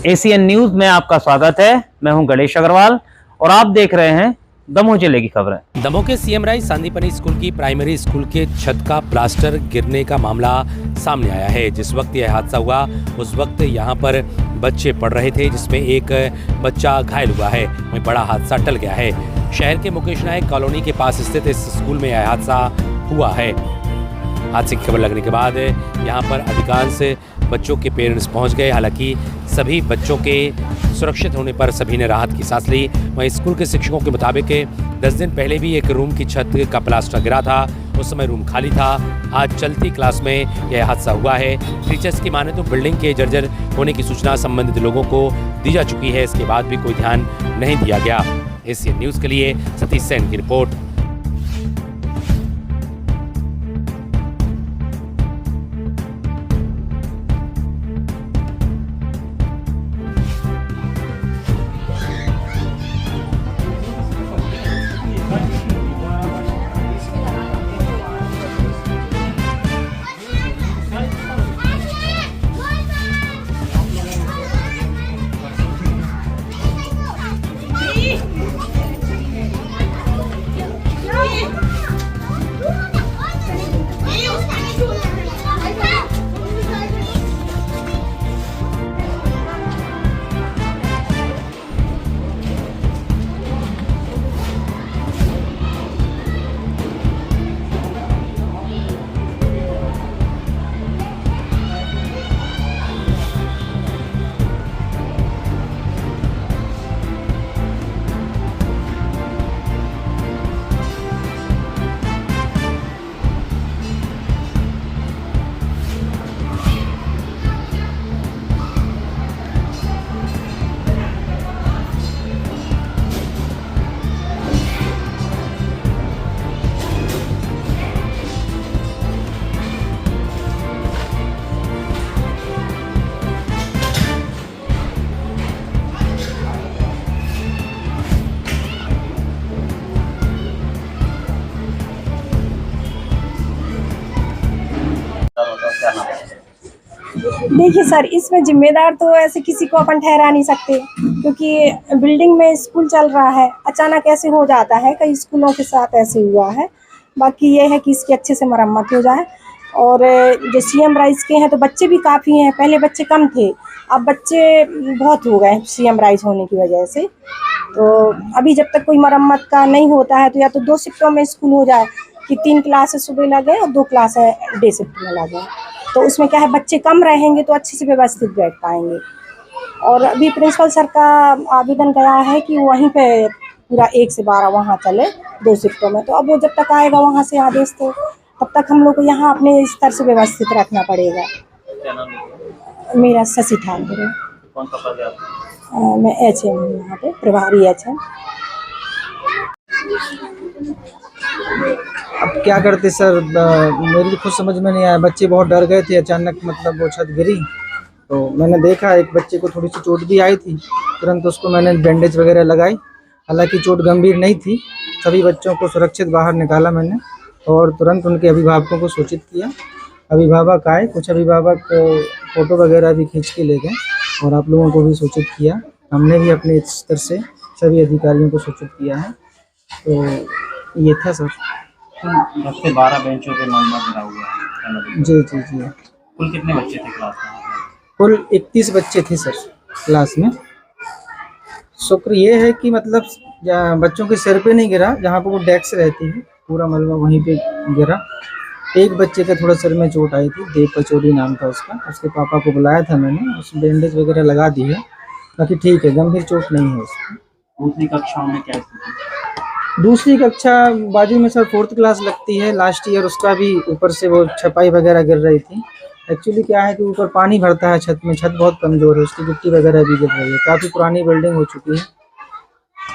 ACN news में आपका स्वागत है। मैं हूं गणेश अग्रवाल और आप देख रहे हैं दमोह जिले की खबरें। दमोह के सीएम राइस सांदीपनि स्कूल की प्राइमरी स्कूल के छत का प्लास्टर गिरने का मामला सामने आया है। जिस वक्त यह हादसा हुआ उस वक्त यहां पर बच्चे पढ़ रहे थे, जिसमें एक बच्चा घायल हुआ है। वहीं बड़ा हादसा टल गया है। शहर के मुकेश नायक कॉलोनी के पास स्थित इस स्कूल में यह हादसा हुआ है। हादसे की खबर लगने के बाद यहाँ पर अधिकांश बच्चों के पेरेंट्स पहुँच गए। हालांकि सभी बच्चों के सुरक्षित होने पर सभी ने राहत की सांस ली। वहीं स्कूल के शिक्षकों के मुताबिक 10 दिन पहले भी एक रूम की छत का प्लास्टर गिरा था। उस समय रूम खाली था। आज चलती क्लास में यह हादसा हुआ है। टीचर्स की माने तो बिल्डिंग के जर्जर होने की सूचना संबंधित लोगों को दी जा चुकी है। इसके बाद भी कोई ध्यान नहीं दिया गया। एसीएन न्यूज़ के लिए सतीश सेन की रिपोर्ट। देखिए सर, इसमें जिम्मेदार तो ऐसे किसी को अपन ठहरा नहीं सकते, क्योंकि बिल्डिंग में स्कूल चल रहा है। अचानक ऐसे हो जाता है, कई स्कूलों के साथ ऐसे हुआ है। बाकी ये है कि इसकी अच्छे से मरम्मत हो जाए। और जो सीएम राइस के हैं तो बच्चे भी काफ़ी हैं। पहले बच्चे कम थे, अब बच्चे बहुत हो गए सीएम राइस होने की वजह से। तो अभी जब तक कोई मरम्मत का नहीं होता है तो या तो 2 शिफ्टों में स्कूल हो जाए कि 3 क्लासेस सुबह लगे और 2 क्लासें डे शिफ्ट में लगे। तो उसमें क्या है, बच्चे कम रहेंगे तो अच्छे से व्यवस्थित बैठ पाएंगे। और अभी प्रिंसिपल सर का आवेदन गया है कि वहीं पे पूरा 1 से 12 वहाँ चले 2 शिफ्टों में। तो अब वो जब तक आएगा वहाँ से आदेश, तो तब तक हम लोग को यहाँ अपने स्तर से व्यवस्थित रखना पड़ेगा। मेरा शशि ठाकुर है। कौन सा पद है आपका? मैं HM हूँ, यहाँ पे प्रभारी HM। अब क्या करते सर, मेरी खुद समझ में नहीं आया। बच्चे बहुत डर गए थे, अचानक मतलब वो छत गिरी तो मैंने देखा एक बच्चे को थोड़ी सी चोट भी आई थी। तुरंत उसको मैंने बैंडेज वगैरह लगाई। हालांकि चोट गंभीर नहीं थी। सभी बच्चों को सुरक्षित बाहर निकाला मैंने और तुरंत उनके अभिभावकों को सूचित किया। अभिभावक आए, कुछ अभिभावक फ़ोटो वगैरह भी खींच के ले गए और आप लोगों को भी सूचित किया। हमने भी अपने स्तर से सभी अधिकारियों को सूचित किया है। तो ये था सर। 10 से 12 बेंचों पे मामला गिरा हुआ है। जी जी जी। कुल कितने बच्चे थे क्लास में? कुल 31 बच्चे थे सर क्लास में। शुक्र ये है कि मतलब बच्चों के सिर पे नहीं गिरा, जहाँ पर वो डेस्क रहती है पूरा मलबा वहीं पे गिरा। एक बच्चे के थोड़ा सिर में चोट आई थी, देव पचौरी नाम था उसका। उसके पापा को बुलाया था मैंने, उस बैंडेज वगैरह लगा दी है। बाकी ठीक है, गंभीर चोट नहीं है उसको। दूसरी कक्षाओं में क्या स्थिति? दूसरी कक्षा बाजू में सर 4th क्लास लगती है, लास्ट ईयर उसका भी ऊपर से वो छपाई वगैरह गिर रही थी। एक्चुअली क्या है कि ऊपर पानी भरता है छत में, छत बहुत कमज़ोर है, उसकी गिट्टी वगैरह भी गिर रही है। काफ़ी पुरानी बिल्डिंग हो चुकी है।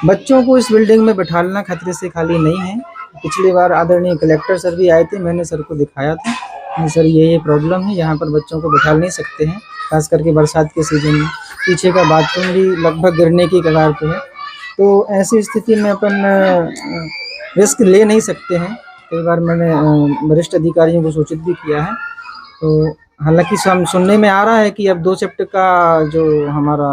बच्चों को इस बिल्डिंग में बिठाना खतरे से खाली नहीं है। पिछली बार आदरणीय कलेक्टर सर भी आए थे, मैंने सर को दिखाया था। सर ये प्रॉब्लम है, यहाँ पर बच्चों को बिठा नहीं सकते हैं, खास करके बरसात के सीजन में। पीछे का बाथरूम भी लगभग गिरने की कगार पे है। तो ऐसी स्थिति में अपन रिस्क ले नहीं सकते हैं। कई बार मैंने वरिष्ठ अधिकारियों को सूचित भी किया है। तो हालांकि सुनने में आ रहा है कि अब 2 शिफ्ट का जो हमारा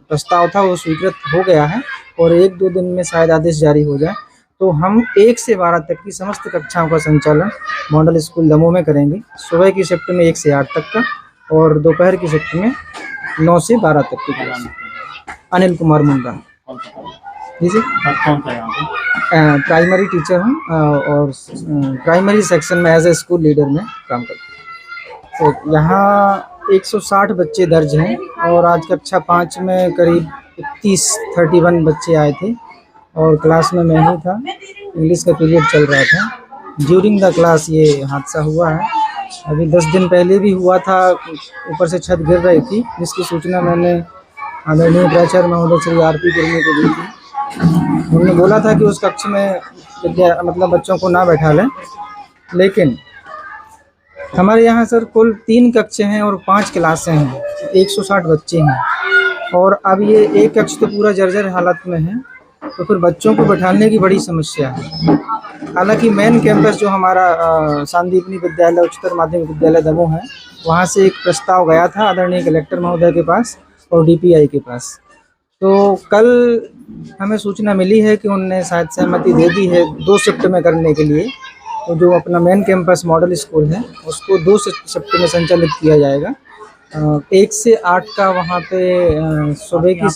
प्रस्ताव था वो स्वीकृत हो गया है और 1-2 दिन में शायद आदेश जारी हो जाए। तो हम 1 से 12 तक की समस्त कक्षाओं का संचालन मॉडल स्कूल दमोह में करेंगे। सुबह की शिफ्ट में 1 से 8 तक का और दोपहर की शिफ्ट में 9 से 12 तक की क्लास। अनिल कुमार मुंडा जी सर। कौन सा यहाँ पे? प्राइमरी टीचर हूँ और प्राइमरी सेक्शन में एज ए स्कूल लीडर में काम करता हूँ। तो यहाँ 160 बच्चे दर्ज हैं और आज कक्षा 5 में करीब 31 बच्चे आए थे और क्लास में मैं ही था। इंग्लिश का पीरियड चल रहा था। ड्यूरिंग द क्लास ये हादसा हुआ है। अभी 10 दिन पहले भी हुआ था, ऊपर से छत गिर रही थी, जिसकी सूचना मैंने आदरणीय प्राचार्य महोदय श्री RP गिरने को दी थी। उन्होंने बोला था कि उस कक्ष में मतलब बच्चों को ना बैठा लें, लेकिन हमारे यहाँ सर कुल 3 कक्ष हैं और 5 क्लासें हैं, 160 बच्चे हैं और अब ये एक कक्ष तो पूरा जर्जर हालत में है, तो फिर बच्चों को बैठाने की बड़ी समस्या है। हालांकि मेन कैंपस जो हमारा संदीपनी विद्यालय उच्चतर माध्यमिक विद्यालय दमोह है, वहाँ से एक प्रस्ताव गया था आदरणीय कलेक्टर महोदय के पास और DPI के पास। तो कल हमें सूचना मिली है कि उन्होंने शायद सहमति दे दी है 2 शिफ्ट में करने के लिए। तो जो अपना मेन कैंपस मॉडल स्कूल है उसको 2 शिफ्ट में संचालित किया जाएगा। 1 से 8 का वहाँ पे सुबह की